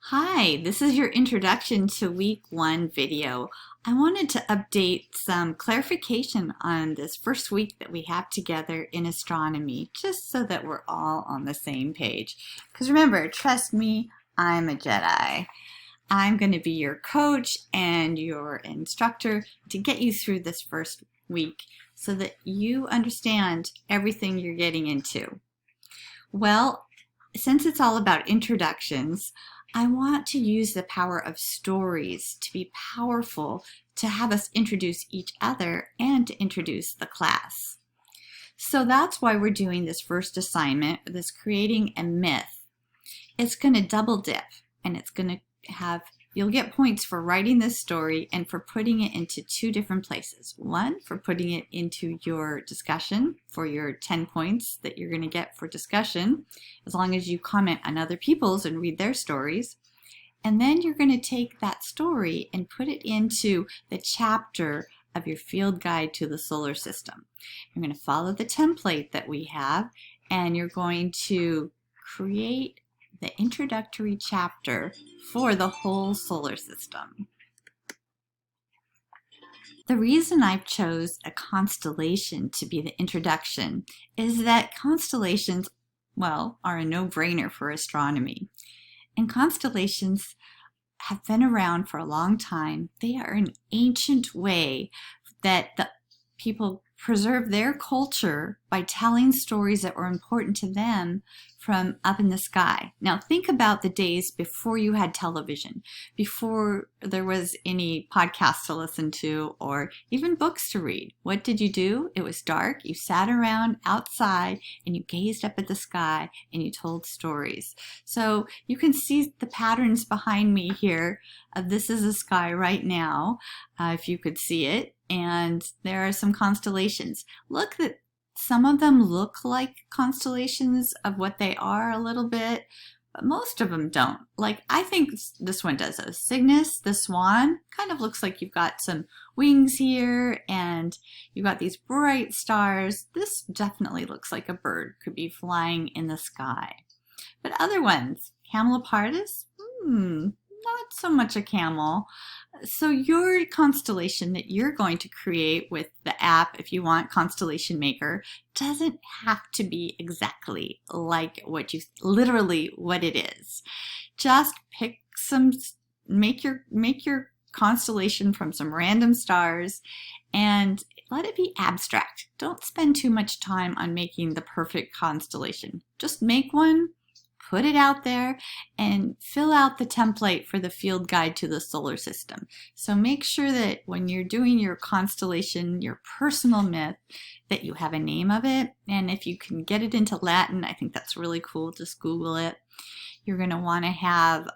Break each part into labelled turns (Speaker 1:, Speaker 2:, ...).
Speaker 1: Hi, this is your introduction to week 1 video. I wanted to update some clarification on this first week that we have together in astronomy, just so that we're all on the same page. Because remember, trust me, I'm a Jedi. I'm going to be your coach and your instructor to get you through this first week so that you understand everything you're getting into. Well, since it's all about introductions, I want to use the power of stories to be powerful, to have us introduce each other and to introduce the class. So that's why we're doing this first assignment, this creating a myth. It's going to double dip, and it's going to have, you'll get points for writing this story and for putting it into 2 different places. One, for putting it into your discussion for your 10 points that you're going to get for discussion, as long as you comment on other people's and read their stories. And then you're going to take that story and put it into the chapter of your field guide to the solar system. You're going to follow the template that we have, and you're going to create the introductory chapter for the whole solar system. The reason I've chose a constellation to be the introduction is that constellations, well, are a no-brainer for astronomy. And constellations have been around for a long time. They are an ancient way that the people preserve their culture by telling stories that were important to them from up in the sky. Now think about the days before you had television, before there was any podcasts to listen to or even books to read. What did you do? It was dark. You sat around outside and you gazed up at the sky and you told stories. So you can see the patterns behind me here. This is the sky right now, if you could see it. And there are some constellations. Look, that some of them look like constellations of what they are a little bit, but most of them don't. Like, I think this one does. Cygnus, the swan, kind of looks like you've got some wings here and you've got these bright stars. This definitely looks like a bird, could be flying in the sky. But other ones, camelopardalis, not so much a camel. So your constellation that you're going to create with the app, if you want, Constellation Maker, doesn't have to be exactly like literally what it is. Just pick make your constellation from some random stars and let it be abstract. Don't spend too much time on making the perfect constellation. Just make one, put it out there, and fill out the template for the field guide to the solar system. So make sure that when you're doing your constellation, your personal myth, that you have a name of it. And if you can get it into Latin, I think that's really cool. Just Google it. You're going to want to have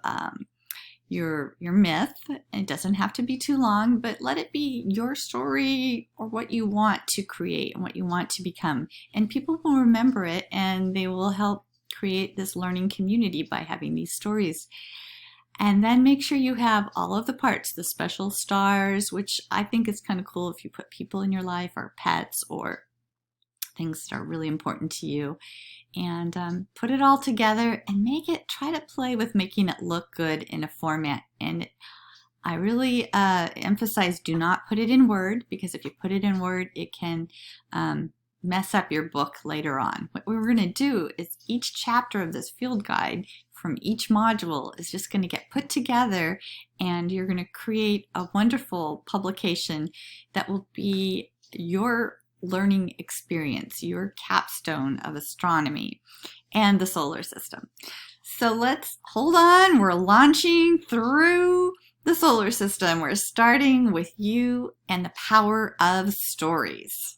Speaker 1: your myth. It doesn't have to be too long, but let it be your story or what you want to create and what you want to become. And people will remember it, and they will help create this learning community by having these stories. And then make sure you have all of the parts, the special stars, which I think is kind of cool if you put people in your life or pets or things that are really important to you. And put it all together and try to play with making it look good in a format. And I really emphasize, do not put it in Word, because if you put it in Word, it can mess up your book later on. What we're going to do is each chapter of this field guide from each module is just going to get put together, and you're going to create a wonderful publication that will be your learning experience, your capstone of astronomy and the solar system. So let's hold on. We're launching through the solar system. We're starting with you and the power of stories.